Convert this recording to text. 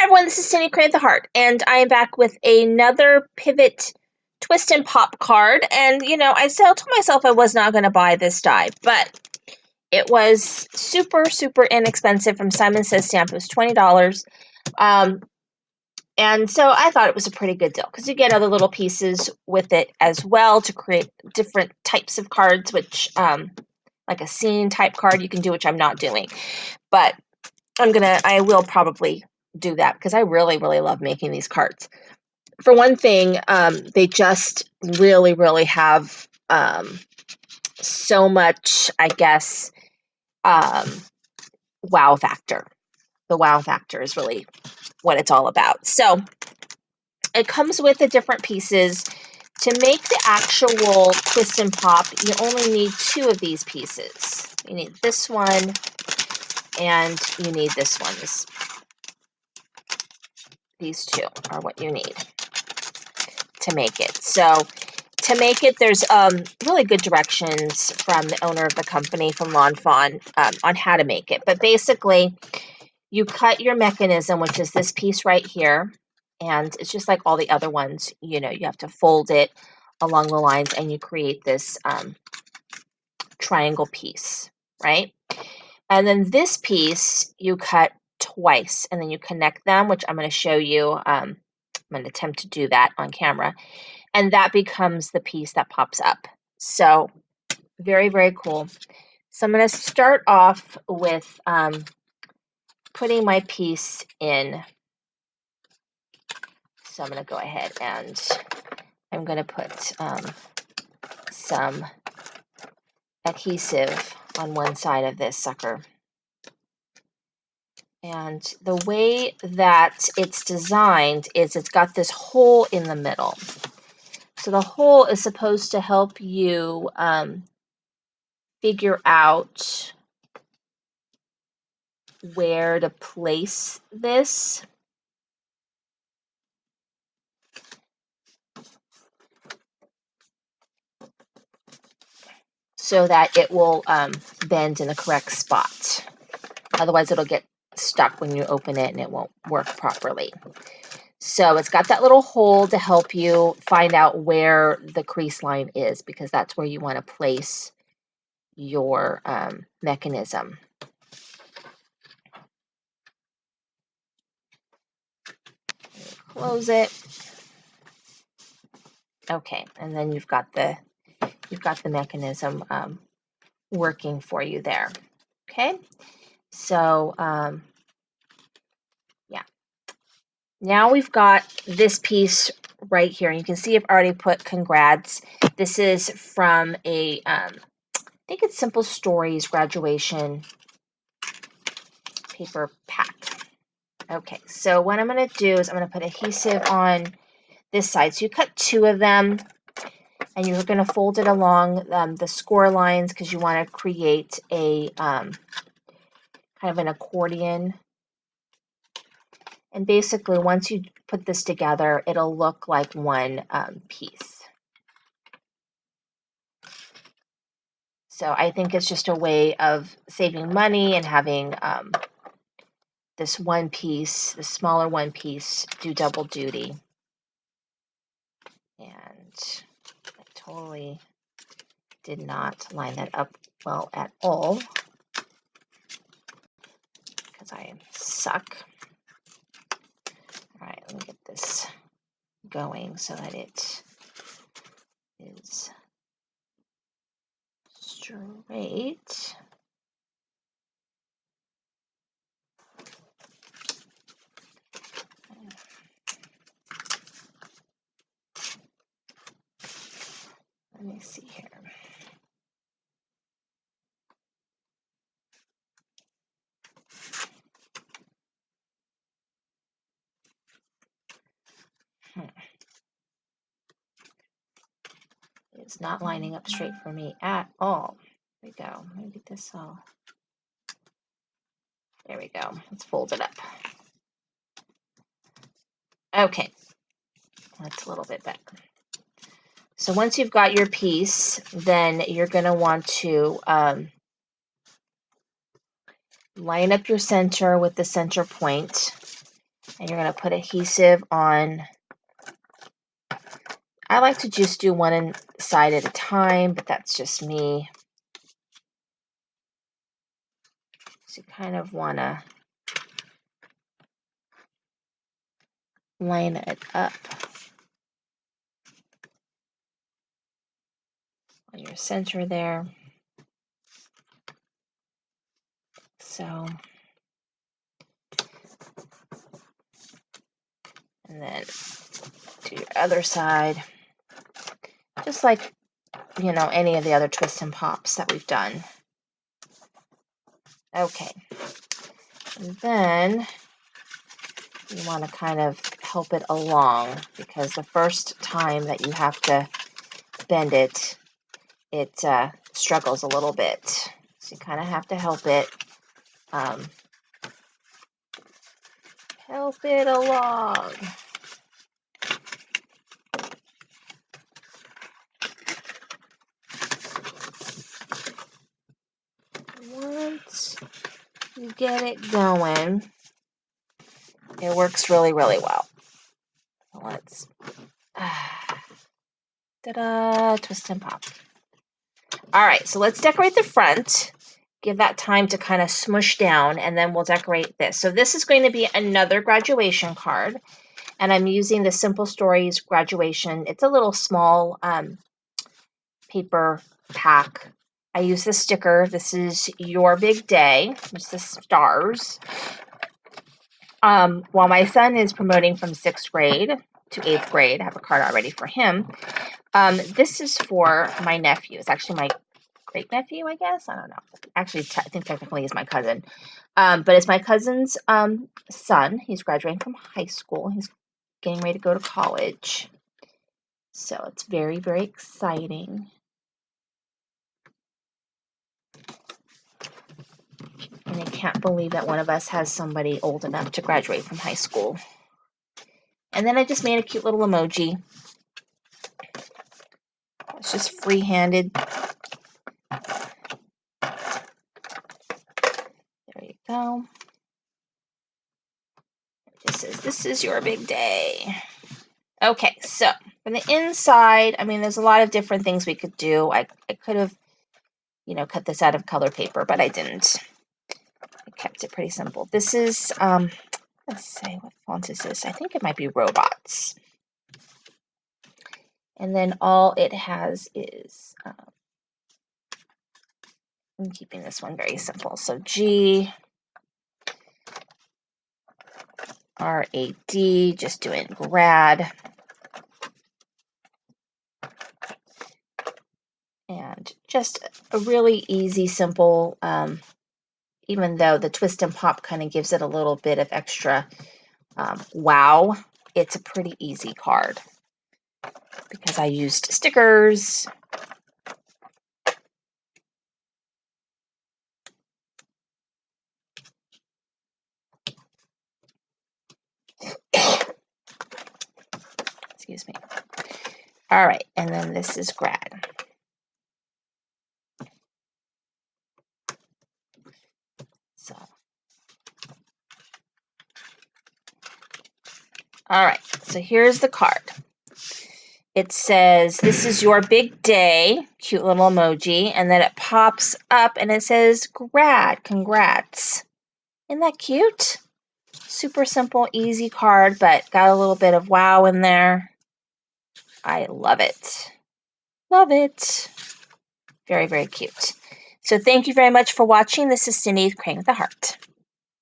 Hi everyone, this is Cindy Create the Heart, and I am back with another Pivot Twist and Pop card. And I told myself I was not going to buy this die, but it was super, super inexpensive from Simon Says Stamp. It was $20. And so I thought it was a pretty good deal because you get other little pieces with it as well to create different types of cards, which, like a scene type card you can do, which I'm not doing. But I will probably do that because I really, really love making these cards. For one thing, they just really, really have so much, I guess, wow factor. The wow factor is really what it's all about. So it comes with the different pieces. To make the actual twist and pop, you only need 2 of these pieces. You need this one and you need this one. These 2 are what you need to make it. So to make it, there's really good directions from the owner of the company, from Lawn Fawn, on how to make it. But basically, you cut your mechanism, which is this piece right here, and it's just like all the other ones. You have to fold it along the lines, and you create this triangle piece, right? And then this piece, you cut twice, and then you connect them, which I'm going to show you. I'm going to attempt to do that on camera. And that becomes the piece that pops up. So very, very cool. So I'm going to start off with putting my piece in. So I'm going to go ahead and I'm going to put some adhesive on one side of this sucker. And the way that it's designed is it's got this hole in the middle. So the hole is supposed to help you figure out where to place this. So that it will bend in the correct spot. Otherwise, it'll get stuck when you open it and it won't work properly. So it's got that little hole to help you find out where the crease line is, because that's where you want to place your mechanism. Close it. Okay, and then you've got the mechanism working for you there. Okay, so yeah. Now we've got this piece right here. You can see I've already put congrats. This is from a, I think it's Simple Stories graduation paper pack. Okay, so what I'm going to do is I'm going to put adhesive on this side. So you cut 2 of them, and you're going to fold it along the score lines because you want to create a kind of an accordion. And basically, once you put this together, it'll look like one piece. So I think it's just a way of saving money and having this one piece, the smaller one piece, do double duty. And I totally did not line that up well at all because I suck. All right, let me get this going so that it is straight. Let me see here. It's not lining up straight for me at all. There we go. Maybe this will. There we go. Let's fold it up. Okay. That's a little bit better. So once you've got your piece, then you're going to want to line up your center with the center point. And you're going to put adhesive on. I like to just do one side at a time, but that's just me. So you kind of want to line it up on your center there. So, and then to your other side, just like, you know, any of the other twists and pops that we've done. Okay, and then you want to kind of help it along, because the first time that you have to bend it, it struggles a little bit. So you kind of have to help it along. Once you get it going, it works really, really well. So let's ta-da, twist and pop. All right, so let's decorate the front. Give that time to kind of smush down, and then we'll decorate this. So this is going to be another graduation card, and I'm using the Simple Stories graduation. It's a little small paper pack. I use the sticker. This is Your Big Day. It's the stars. While my son is promoting from 6th grade to 8th grade, I have a card already for him. This is for my nephew. It's actually my great nephew, I guess. I don't know. Actually, I think technically he's my cousin. But it's my cousin's son. He's graduating from high school. He's getting ready to go to college. So it's very, very exciting. And I can't believe that one of us has somebody old enough to graduate from high school. And then I just made a cute little emoji. It's just free-handed. There you go. It just says, "This is your big day." Okay, so from the inside, I mean, there's a lot of different things we could do. I could have, you know, cut this out of color paper, but I didn't. I kept it pretty simple. This is, let's say, what font is this? I think it might be Robots. And then all it has is, I'm keeping this one very simple. So G, R-A-D, just doing grad. And just a really easy, simple, even though the twist and pop kind of gives it a little bit of extra wow, it's a pretty easy card because I used stickers. Excuse me. All right, and then this is grad. So, all right, so here's the card. It says, "This is your big day," cute little emoji, and then it pops up and it says, "Grad, congrats." Isn't that cute? Super simple, easy card, but got a little bit of wow in there. I love it. Love it. Very, very cute. So thank you very much for watching. This is Cindy, Creating with a Heart.